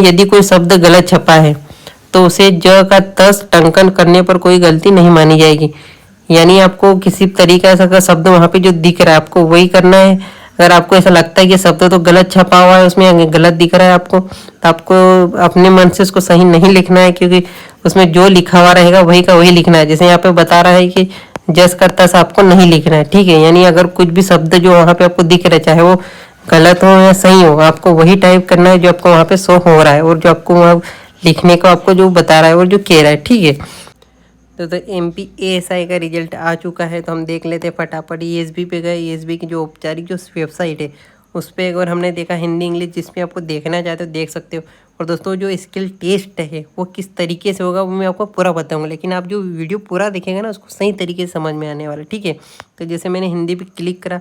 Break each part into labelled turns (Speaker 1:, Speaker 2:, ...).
Speaker 1: यदि कोई शब्द गलत छपा है तो उसे ज का तस टंकन करने पर कोई गलती नहीं मानी जाएगी। यानी आपको किसी तरीका से अगर शब्द वहाँ पे जो दिख रहा है आपको वही करना है। अगर आपको ऐसा लगता है कि शब्द तो गलत छपा हुआ है, उसमें गलत दिख रहा है आपको, तो आपको अपने मन से उसको सही नहीं लिखना है, क्योंकि उसमें जो लिखा हुआ रहेगा वही का वही लिखना है। जैसे यहाँ पे बता रहा है कि जस का तस आपको नहीं लिखना है, ठीक है। यानी अगर कुछ भी शब्द जो वहाँ पे आपको दिख रहा है, चाहे वो गलत हो या सही हो, आपको वही टाइप करना है जो आपको वहाँ पे शो हो रहा है और जो आपको वहाँ लिखने को आपको जो बता रहा है और जो कह रहा है, ठीक है। तो MPASI का रिजल्ट आ चुका है, तो हम देख लेते हैं फटाफट। ESB पे गए, ESB की जो औपचारिक जो वेबसाइट है उस पर एक बार हमने देखा हिंदी इंग्लिश, जिसमें आपको देखना चाहते हो देख सकते हो। और दोस्तों जो स्किल टेस्ट है वो किस तरीके से होगा वो मैं आपको पूरा बताऊंगा, लेकिन आप जो वीडियो पूरा देखेंगे ना उसको सही तरीके से समझ में आने वाला, ठीक है। तो जैसे मैंने हिंदी पे क्लिक करा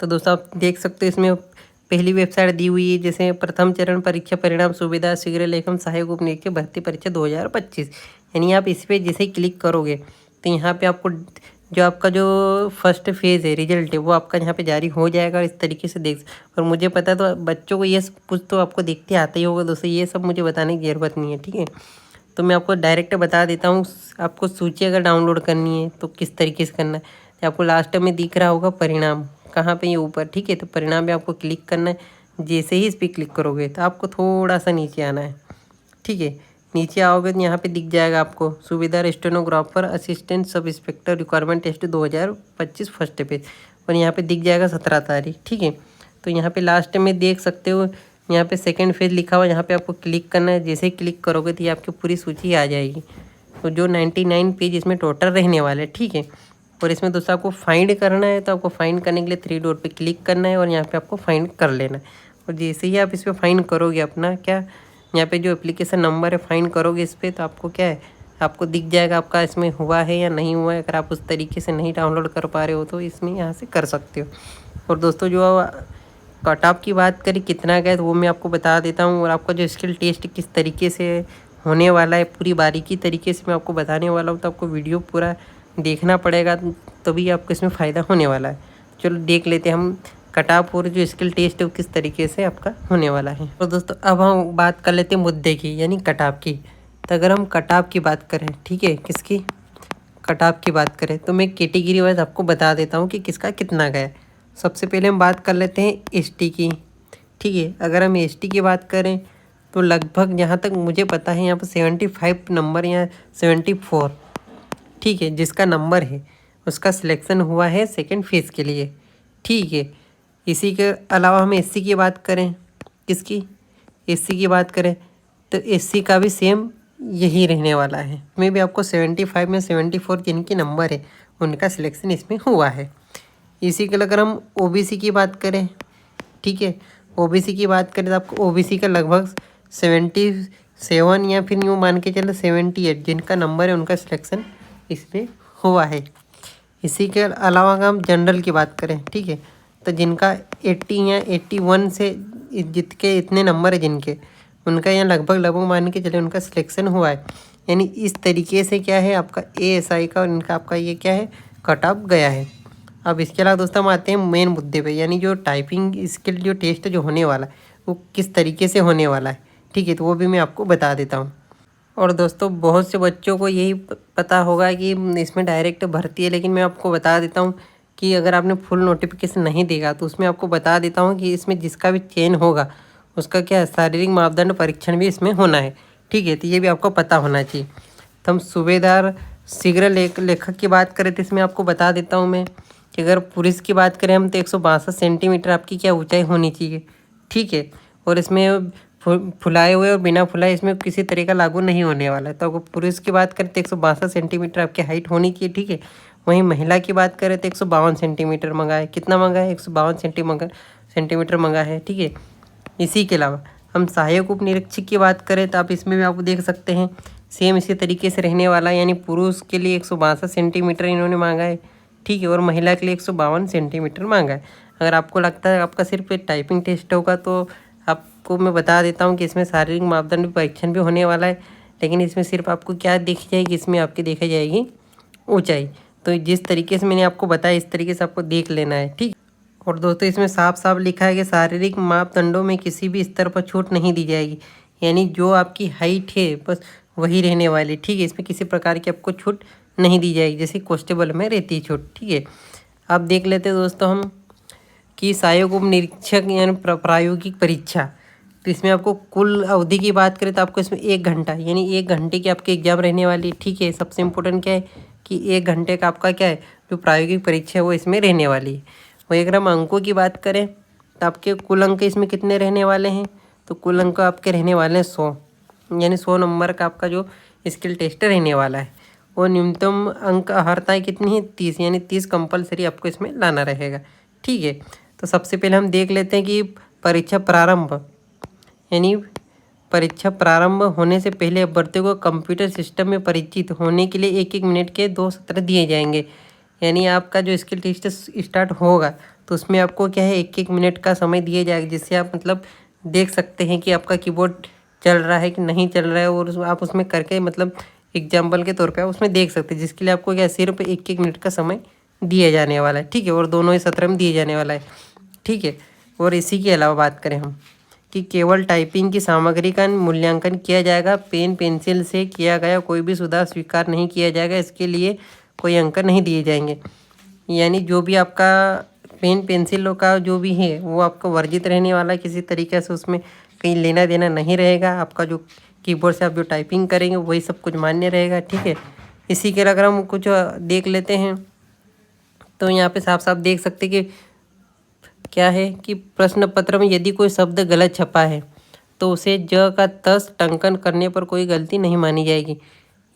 Speaker 1: तो दोस्तों आप देख सकते हो इसमें पहली वेबसाइट दी हुई है, जैसे प्रथम चरण परीक्षा परिणाम सुविधा शीघ्र लेखन सहायक उपनिरीक्षक भर्ती परीक्षा 2025। यानी आप इस पर जैसे ही क्लिक करोगे तो यहाँ पे आपको जो आपका जो फर्स्ट फेज़ है रिजल्ट है वो आपका यहाँ पे जारी हो जाएगा। इस तरीके से देख, और मुझे पता है तो बच्चों को ये सब कुछ तो आपको देखते आते ही होगा दोस्तों, ये सब मुझे बताने की ज़रूरत नहीं है, ठीक है। तो मैं आपको डायरेक्ट बता देता हूँ। आपको सूची अगर डाउनलोड करनी है तो किस तरीके से करना है, तो आपको लास्ट में दिख रहा होगा परिणाम, कहाँ पे, ये ऊपर, ठीक है। तो परिणाम पे आपको क्लिक करना है। जैसे ही इस पर क्लिक करोगे तो आपको थोड़ा सा नीचे आना है, ठीक है। नीचे आओगे तो यहाँ पे दिख जाएगा आपको सुविधा stenographer assistant sub inspector requirement test 2025 first page, और यहाँ पे दिख जाएगा 17 तारीख, ठीक है। तो यहाँ पे लास्ट में देख सकते हो यहाँ पे सेकेंड फेज लिखा हुआ, यहाँ पे आपको क्लिक करना है। जैसे ही क्लिक करोगे तो ये आपकी पूरी सूची आ जाएगी। तो जो 99 पेज इसमें टोटल रहने वाले, ठीक है। और इसमें दोस्तों आपको फाइंड करना है, तो आपको फाइंड करने के लिए 3 डॉट पे क्लिक करना है और यहाँ पे आपको फाइंड कर लेना है। और जैसे ही आप इस पर फाइंड करोगे अपना क्या, यहाँ पे जो एप्लीकेशन नंबर है फाइंड करोगे इस पर, तो आपको क्या है, आपको दिख जाएगा आपका इसमें हुआ है या नहीं हुआ है। अगर आप उस तरीके से नहीं डाउनलोड कर पा रहे हो तो इसमें यहाँ से कर सकते हो। और दोस्तों जो कट ऑफ की बात करें कितना गया तो वो मैं आपको बता देता हूँ। और आपका जो स्किल टेस्ट किस तरीके से होने वाला है पूरी बारीकी तरीके से मैं आपको बताने वाला हूँ, तो आपको वीडियो पूरा देखना पड़ेगा, तभी आपको इसमें फ़ायदा होने वाला है। चलो देख लेते हैं हम कट ऑफ और जो स्किल टेस्ट है वो किस तरीके से आपका होने वाला है। तो दोस्तों अब हम बात कर लेते हैं मुद्दे की, यानी कट ऑफ की। तो अगर हम कट ऑफ की बात करें, ठीक है, किसकी कट ऑफ की बात करें, तो मैं कैटेगरी वाइज आपको बता देता हूँ कि किसका कितना गया। सबसे पहले हम बात कर लेते हैं एसटी की, ठीक है। अगर हम एसटी की बात करें तो लगभग जहाँ तक मुझे पता है यहाँ पर 75 नंबर या 74, ठीक है, जिसका नंबर है उसका सिलेक्शन हुआ है सेकंड फेज़ के लिए, ठीक है। इसी के अलावा हम एससी की बात करें, किसकी, एससी की बात करें तो एससी का भी सेम यही रहने वाला है। इसमें भी आपको 75 में 74 जिनके नंबर है उनका सिलेक्शन इसमें हुआ है। इसी के अगर हम ओबीसी की बात करें, ठीक है, ओबीसी की बात करें तो आपको ओबीसी का लगभग 77 या फिर यूँ मान के चलो 78 जिनका नंबर है उनका सिलेक्शन इसमें हुआ है। इसी के अलावा अगर हम जनरल की बात करें, ठीक है, तो जिनका 80 या 81 से जित के इतने नंबर है जिनके, उनका यहाँ लगभग मान के चले उनका सिलेक्शन हुआ है। यानी इस तरीके से क्या है आपका ASI का और इनका आपका ये क्या है कट ऑफ गया है। अब इसके अलावा दोस्तों हम आते हैं मेन मुद्दे पे, यानी जो टाइपिंग स्किल जो टेस्ट जो होने वाला है वो किस तरीके से होने वाला है, ठीक है। तो वो भी मैं आपको बता देता हूँ। और दोस्तों बहुत से बच्चों को यही पता होगा कि इसमें डायरेक्ट भर्ती है, लेकिन मैं आपको बता देता हूँ कि अगर आपने फुल नोटिफिकेशन नहीं देखा तो उसमें आपको बता देता हूँ कि इसमें जिसका भी चयन होगा उसका क्या शारीरिक मापदंड परीक्षण भी इसमें होना है, ठीक है। तो ये भी आपको पता होना चाहिए। तो हम सूबेदार शीघ्र लेखक की बात करें तो इसमें आपको बता देता हूँ मैं कि अगर पुरुष की बात करें हम तो 162 सेंटीमीटर आपकी क्या ऊंचाई होनी चाहिए, ठीक है। और इसमें फुलाए हुए और बिना फुलाए इसमें किसी तरह का लागू नहीं होने वाला है। तो अगर पुरुष की बात करें तो 162 सेंटीमीटर आपकी हाइट होनी चाहिए, ठीक है। वहीं महिला की बात करें तो 152 सेंटीमीटर मंगा है, कितना मंगा है 152 सेंटीमीटर मंगा है, ठीक है। इसी के अलावा हम सहायक उप निरीक्षक की बात करें तो आप इसमें भी आप देख सकते हैं सेम इसी तरीके से रहने वाला है। यानी पुरुष के लिए 162 सेंटीमीटर इन्होंने मांगा है, ठीक है, और महिला के लिए 152 सेंटीमीटर मांगा है। अगर आपको लगता है आपका सिर्फ एक टाइपिंग टेस्ट होगा तो आपको मैं बता देता हूँ कि इसमें शारीरिक मापदंड परीक्षण भी होने वाला है, लेकिन इसमें सिर्फ आपको क्या देखी जाएगी, इसमें आपकी देखी जाएगी ऊंचाई। तो जिस तरीके से मैंने आपको बताया इस तरीके से आपको देख लेना है, ठीक। और दोस्तों इसमें साफ साफ लिखा है कि शारीरिक मापदंडों में किसी भी स्तर पर छूट नहीं दी जाएगी। यानी जो आपकी हाइट है बस वही रहने वाली, ठीक है। इसमें किसी प्रकार की आपको छूट नहीं दी जाएगी, जैसे कांस्टेबल में रहती है छूट, ठीक है। अब देख लेते हैं दोस्तों हम कि सहायक उप निरीक्षक यानी प्रायोगिक परीक्षा। तो इसमें आपको कुल अवधि की बात करें तो आपको इसमें 1 घंटा यानी 1 घंटे की आपकी एग्जाम रहने वाली है, ठीक है। सबसे इम्पोर्टेंट क्या है कि 1 घंटे का आपका क्या है जो प्रायोगिक परीक्षा है वो इसमें रहने वाली है। वही अगर हम अंकों की बात करें तो आपके कुल अंक इसमें कितने रहने वाले हैं, तो कुल अंक आपके रहने वाले हैं 100, यानी 100 नंबर का आपका जो स्किल टेस्ट रहने वाला है। और न्यूनतम अंक अर्हता कितनी है 30, यानी 30 कंपलसरी आपको इसमें लाना रहेगा, ठीक है। तो सबसे पहले हम देख लेते हैं कि परीक्षा प्रारंभ यानी परीक्षा प्रारंभ होने से पहले अभ्यर्थियों को कंप्यूटर सिस्टम में परिचित होने के लिए 1-1 मिनट के 2 सत्र दिए जाएंगे। यानी आपका जो स्किल टेस्ट स्टार्ट होगा तो उसमें आपको क्या है 1-1 मिनट का समय दिया जाएगा, जिससे आप मतलब देख सकते हैं कि आपका कीबोर्ड चल रहा है कि नहीं चल रहा है, और आप उसमें करके मतलब एग्जाम्पल के तौर पे आप उसमें देख सकते हैं, जिसके लिए आपको क्या सिर्फ 1-1 मिनट का समय दिया जाने वाला है, ठीक है। और दोनों ही सत्र में दिए जाने वाला है, ठीक है। और इसी के अलावा बात करें हम कि केवल टाइपिंग की सामग्री का मूल्यांकन किया जाएगा, पेन पेंसिल से किया गया कोई भी सुधार स्वीकार नहीं किया जाएगा, इसके लिए कोई अंक नहीं दिए जाएंगे। यानी जो भी आपका पेन पेंसिलों का जो भी है वो आपको वर्जित रहने वाला है, किसी तरीके से उसमें कहीं लेना देना नहीं रहेगा। आपका जो कीबोर्ड से आप जो टाइपिंग करेंगे वही सब कुछ मान्य रहेगा, ठीक है। इसी के अगर हम कुछ देख लेते हैं तो यहाँ पे साफ साफ देख सकते कि क्या है कि प्रश्न पत्र में यदि कोई शब्द गलत छपा है तो उसे ज का तस टंकन करने पर कोई गलती नहीं मानी जाएगी।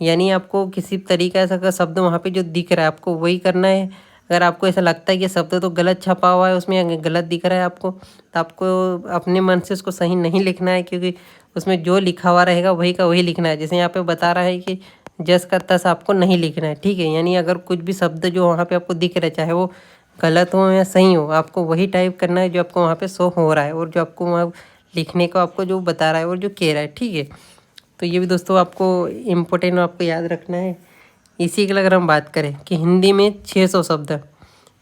Speaker 1: यानी आपको किसी तरीके से का शब्द वहाँ पे जो दिख रहा है आपको वही करना है। अगर आपको ऐसा लगता है कि शब्द तो गलत छपा हुआ है उसमें गलत दिख रहा है आपको, तो आपको अपने मन से उसको सही नहीं लिखना है, क्योंकि उसमें जो लिखा हुआ रहेगा वही का वही लिखना है। जैसे यहाँ पे बता रहा है कि जस का तस आपको नहीं लिखना है, ठीक है। यानी अगर कुछ भी शब्द जो वहाँ पे आपको दिख रहा है चाहे वो गलत हो या सही हो, आपको वही टाइप करना है जो आपको वहाँ पे शो हो रहा है और जो आपको वहाँ लिखने को आपको जो बता रहा है और जो कह रहा है, ठीक है। तो ये भी दोस्तों आपको इम्पोर्टेंट आपको याद रखना है। इसी के लिए अगर हम बात करें कि हिंदी में 600 शब्द,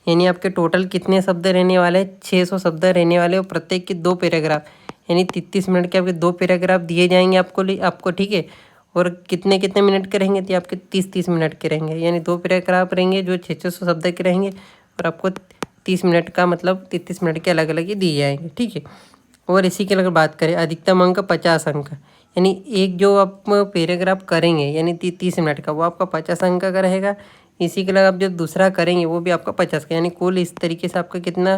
Speaker 1: यानी आपके टोटल कितने शब्द रहने वाले हैं 600 शब्द रहने वाले, और प्रत्येक के 2 पैराग्राफ यानी 33 मिनट के आपके 2 पैराग्राफ दिए जाएंगे आपको, ठीक है। और कितने कितने मिनट के रहेंगे तो आपके 30-30 मिनट के रहेंगे, यानी 2 पैराग्राफ रहेंगे जो 600 शब्द के रहेंगे, और आपको 30 मिनट का मतलब 33 मिनट के अलग अलग ही दिए जाएंगे, ठीक है। और इसी के अगर बात करें अधिकतम अंक 50 अंक, यानी एक जो आप पैराग्राफ करेंगे यानी 30 मिनट का वो आपका 50 अंक का रहेगा। इसी के अलावा आप जब दूसरा करेंगे वो भी आपका 50 का, यानी कुल इस तरीके से आपका कितना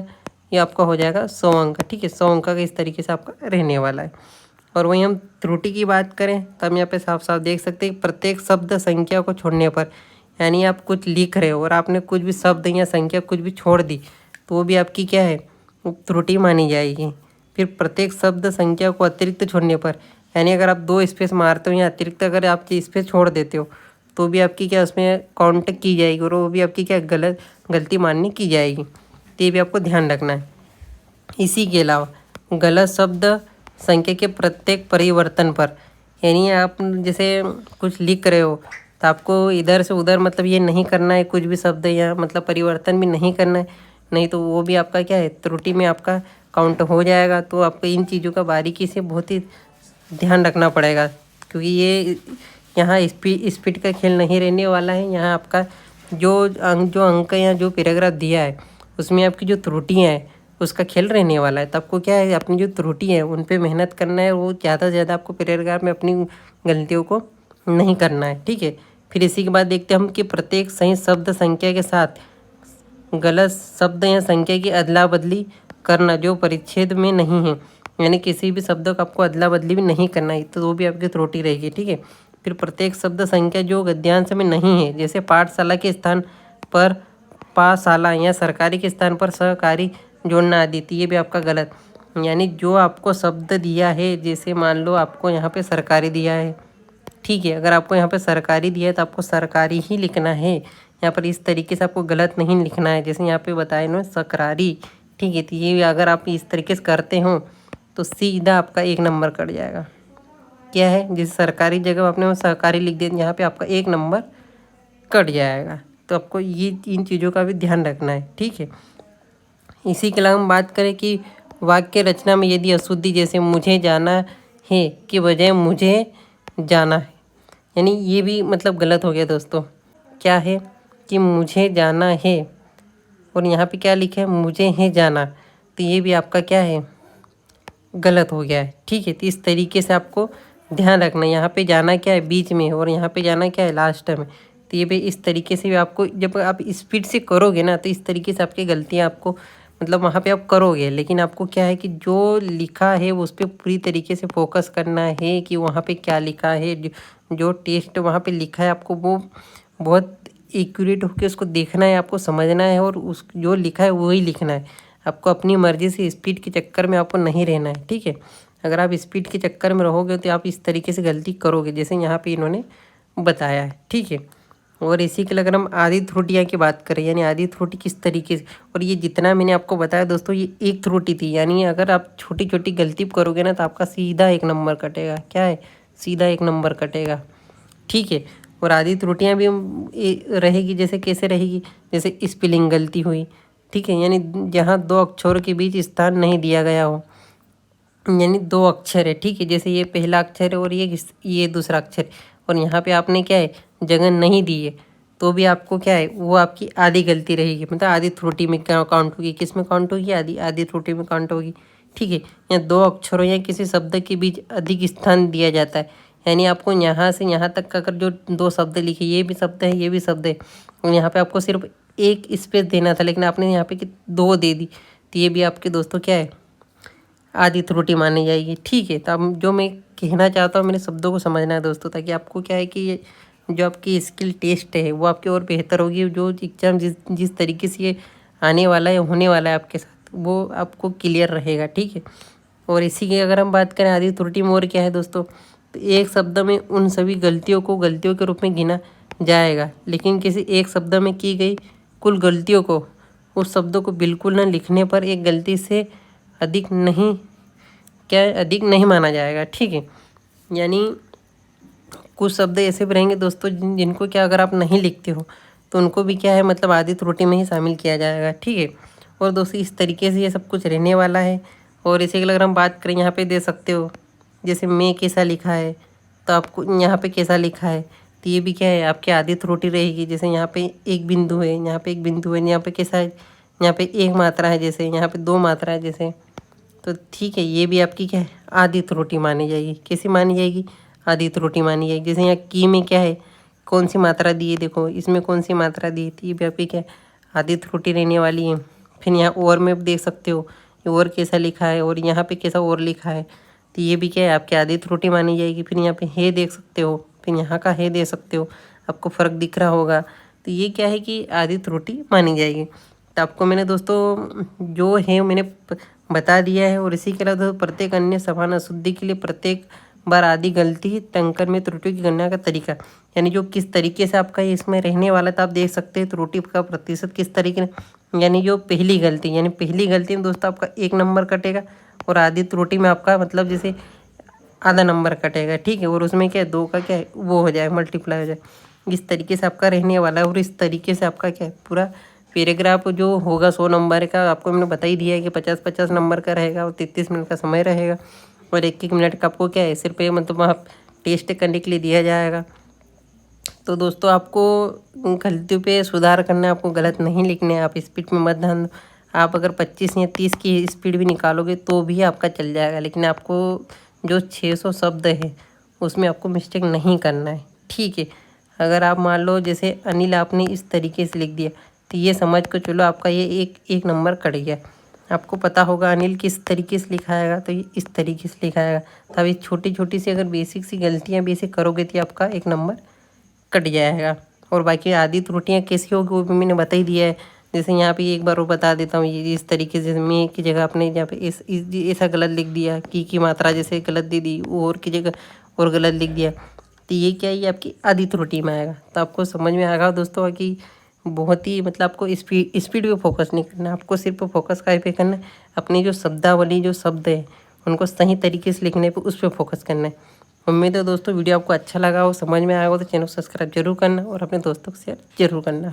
Speaker 1: ये आपका हो जाएगा 100 अंक, ठीक है। 100 अंक का इस तरीके से आपका रहने वाला है। और वहीं हम त्रुटि की बात करें तो हम यहाँ पे साफ साफ देख सकते हैं प्रत्येक शब्द संख्या को छोड़ने पर, यानी आप कुछ लिख रहे हो और आपने कुछ भी शब्द या संख्या कुछ भी छोड़ दी तो वो भी आपकी क्या है त्रुटि मानी जाएगी। फिर प्रत्येक शब्द संख्या को अतिरिक्त छोड़ने पर, यानी अगर आप 2 स्पेस मारते हो या अतिरिक्त अगर आप स्पेस छोड़ देते हो तो भी आपकी क्या उसमें काउंट की जाएगी और वो भी आपकी क्या गलती माननी की जाएगी। तो ये भी आपको ध्यान रखना है। इसी के अलावा गलत शब्द संख्या के प्रत्येक परिवर्तन पर, यानी आप जैसे कुछ लिख रहे हो तो आपको इधर से उधर मतलब ये नहीं करना है, कुछ भी शब्द या मतलब परिवर्तन भी नहीं करना है, नहीं तो वो भी आपका क्या है त्रुटि में आपका काउंट हो जाएगा। तो आपको इन चीज़ों का बारीकी से बहुत ही ध्यान रखना पड़ेगा, क्योंकि ये यहाँ स्पीड का खेल नहीं रहने वाला है। यहाँ आपका जो अंक या जो पैराग्राफ दिया है उसमें आपकी जो त्रुटियाँ हैं उसका खेल रहने वाला है। तो आपको क्या है अपनी जो त्रुटि है उन पे मेहनत करना है, वो ज़्यादा से ज़्यादा आपको पैराग्राफ में अपनी गलतियों को नहीं करना है, ठीक है। फिर इसी के बाद देखते हैं हम कि प्रत्येक सही शब्द संख्या के साथ गलत शब्द या संख्या की अदला बदली करना जो परिच्छेद में नहीं है, यानी किसी भी शब्द को आपको अदला बदली भी नहीं करना है, तो वो भी आपकी त्रुटि रहेगी, ठीक है। फिर प्रत्येक शब्द संख्या जो गद्यांश में नहीं है, जैसे पाठशाला के स्थान पर पाशाला या सरकारी के स्थान पर सहकारी जोड़ना आदि, तो ये भी आपका गलत। यानी जो आपको शब्द दिया है, जैसे मान लो आपको यहाँ पे सरकारी दिया है, ठीक है, अगर आपको यहाँ पे सरकारी दिया है तो आपको सरकारी ही लिखना है। यहाँ पर इस तरीके से आपको गलत नहीं लिखना है, जैसे यहाँ पे बताया ना सकरारी, ठीक है। तो ये अगर आप इस तरीके से करते हो तो सीधा आपका 1 नंबर कट जाएगा। क्या है जैसे सरकारी जगह आपने वो सहकारी लिख दिया, यहाँ पे आपका 1 नंबर कट जाएगा। तो आपको ये इन चीज़ों का भी ध्यान रखना है, ठीक है। इसी के अलावा हम बात करें कि वाक्य रचना में यदि अशुद्धि जैसे मुझे जाना है की बजाय मुझे जाना है, यानी ये भी मतलब गलत हो गया दोस्तों। क्या है कि मुझे जाना है और यहाँ पे क्या लिखा है मुझे है जाना, तो ये भी आपका क्या है गलत हो गया है। ठीक है, तो इस तरीके से आपको ध्यान रखना, यहाँ पे जाना क्या है बीच में और यहाँ पे जाना क्या है लास्ट में। तो ये भी इस तरीके से भी आपको जब आप स्पीड से करोगे ना तो इस तरीके से आपकी गलतियाँ आपको मतलब वहाँ पे आप करोगे, लेकिन आपको क्या है कि जो लिखा है उस पर पूरी तरीके से फोकस करना है कि वहाँ पे क्या लिखा है, जो टेस्ट वहाँ पे लिखा है आपको वो बहुत एक्यूरेट होकर उसको देखना है, आपको समझना है और उस जो लिखा है वही लिखना है। आपको अपनी मर्ज़ी से स्पीड के चक्कर में आपको नहीं रहना है। ठीक है, अगर आप स्पीड के चक्कर में रहोगे तो आप इस तरीके से गलती करोगे जैसे यहाँ पे इन्होंने बताया है। ठीक है, और इसी के लिए अगर हम आधी त्रुटियाँ की बात करें, यानी आधी त्रुटि किस तरीके से, और ये जितना मैंने आपको बताया दोस्तों ये एक त्रुटि थी, यानी अगर आप छोटी छोटी गलती करोगे ना तो आपका सीधा 1 नंबर कटेगा। क्या है, सीधा 1 नंबर कटेगा। ठीक है, और आधी त्रुटियाँ भी रहेगी, जैसे कैसे रहेगी, जैसे स्पेलिंग गलती हुई। ठीक है, यानी जहाँ 2 अक्षरों के बीच स्थान नहीं दिया गया हो, यानी 2 अक्षर है। ठीक है, जैसे ये पहला अक्षर है और ये दूसरा अक्षर है और यहाँ पे आपने क्या है जगह नहीं दी है, तो भी आपको क्या है वो आपकी आधी गलती रहेगी, मतलब आधी त्रुटि में काउंट होगी। किस में काउंट होगी, आधी आधी त्रुटि में काउंट होगी। ठीक है, या 2 अक्षरों या किसी शब्द के बीच अधिक स्थान दिया जाता है, यानी आपको यहाँ से यहाँ तक का अगर जो 2 शब्द लिखे, ये भी शब्द है ये भी शब्द है, और यहाँ पे आपको सिर्फ 1 स्पेस देना था लेकिन आपने यहाँ पे 2 दे दी, तो ये भी आपके दोस्तों क्या है आधी त्रुटि मानी जाएगी। ठीक है, तो अब जो मैं कहना चाहता हूँ मेरे शब्दों को समझना है दोस्तों, ताकि आपको क्या है कि ये जो आपकी स्किल टेस्ट है वो आपकी और बेहतर होगी। जो एग्जाम जिस तरीके से ये आने वाला है होने वाला है आपके साथ, वो आपको क्लियर रहेगा। ठीक है, और इसी की अगर हम बात करें आधी त्रुटि में और क्या है दोस्तों, तो एक शब्द में उन सभी गलतियों को गलतियों के रूप में गिना जाएगा, लेकिन किसी एक शब्द में की गई कुल गलतियों को उस शब्दों को बिल्कुल न लिखने पर एक गलती से अधिक नहीं माना जाएगा। ठीक है, यानी कुछ शब्द ऐसे भी रहेंगे दोस्तों जिनको क्या अगर आप नहीं लिखते हो तो उनको भी क्या है मतलब आधी त्रुटि में ही शामिल किया जाएगा। ठीक है, और दोस्तों इस तरीके से ये सब कुछ रहने वाला है। और इसी के लिए अगर हम बात करें यहाँ पे दे सकते हो, जैसे मैं कैसा लिखा है तो आपको यहाँ पे कैसा लिखा है, तो ये भी क्या है आपकी आधी त्रुटि रहेगी। जैसे यहाँ पे 1 बिंदु है, यहाँ पे 1 बिंदु है, यहाँ पे कैसा है, यहाँ पे 1 मात्रा है, जैसे यहाँ पे 2 मात्रा है जैसे, तो ठीक है ये भी आपकी क्या है आधी त्रुटि मानी जाएगी। कैसी मानी जाएगी, आधी त्रुटि मानी जाएगी। जैसे यहाँ की में क्या है कौन सी मात्रा दी है, देखो इसमें कौन सी मात्रा दी है, तो ये भी आपकी क्या है आधी त्रुटि रहने वाली है। फिर यहाँ और में देख सकते हो और कैसा लिखा है और यहाँ पे कैसा और लिखा है, तो ये भी क्या है आपकी आधी त्रुटि मानी जाएगी। फिर यहाँ पे है देख सकते हो, फिर यहाँ का है देख सकते हो, आपको फ़र्क दिख रहा होगा, तो ये क्या है कि आधी त्रुटि मानी जाएगी। तो आपको मैंने दोस्तों जो है मैंने बता दिया है। और इसी के अलावा प्रत्येक अन्य समान अशुद्धि के लिए प्रत्येक बार आधी गलती टंकन में त्रुटियों की गणना का तरीका, यानी जो किस तरीके से आपका इसमें रहने वाला था, आप देख सकते हैं त्रुटि का प्रतिशत किस तरीके, यानी जो पहली गलती में दोस्तों आपका 1 नंबर कटेगा और आधी त्रुटि में आपका मतलब जैसे आधा नंबर कटेगा। ठीक है, और उसमें क्या है 2 का क्या है वो हो जाए मल्टीप्लाई हो जाए, इस तरीके से आपका रहने वाला है। और इस तरीके से आपका क्या है पूरा पैराग्राफ जो होगा 100 नंबर का, आपको मैंने बता ही दिया है कि 50-50 नंबर का रहेगा और 33 मिनट का समय रहेगा और 1-1 मिनट का आपको क्या है सिर्फ मतलब वहाँ टेस्ट करने के लिए दिया जाएगा। तो दोस्तों आपको गलतियों पे सुधार करना है, आपको गलत नहीं लिखने हैं, आप स्पीड में मत ध्यान दो। आप अगर 25 या 30 की स्पीड भी निकालोगे तो भी आपका चल जाएगा, लेकिन आपको जो 600 शब्द है उसमें आपको मिस्टेक नहीं करना है। ठीक है, अगर आप मान लो जैसे अनिल आपने इस तरीके से लिख दिया तो ये समझ कर चलो आपका ये एक नंबर कट गया। आपको पता होगा अनिल किस तरीके से लिखाएगा, तो ये इस तरीके से लिखाएगा। तो अब ये छोटी छोटी सी अगर बेसिक सी गलतियाँ भी ऐसे करोगे तो आपका 1 नंबर कट जाएगा। और बाकी आधी त्रुटियाँ कैसी होगी वो भी मैंने बता ही दिया है। जैसे यहाँ पे एक बार वो बता देता हूँ, ये इस तरीके से मैं की जगह आपने यहाँ पे ऐसा गलत लिख दिया, की मात्रा जैसे गलत दे दी, और की जगह और गलत लिख दिया, तो ये क्या है ये आपकी आधी त्रुटि में आएगा। तो आपको समझ में आएगा दोस्तों कि बहुत ही मतलब आपको स्पीड पे फोकस नहीं करना, आपको सिर्फ फोकस काय पे करना है, अपनी जो शब्दावली जो शब्द है उनको सही तरीके से लिखने पे उस पर फोकस करना है। उम्मीद है दोस्तों वीडियो आपको अच्छा लगा हो, समझ में आया हो, तो चैनल को सब्सक्राइब जरूर करना और अपने दोस्तों को शेयर जरूर करना।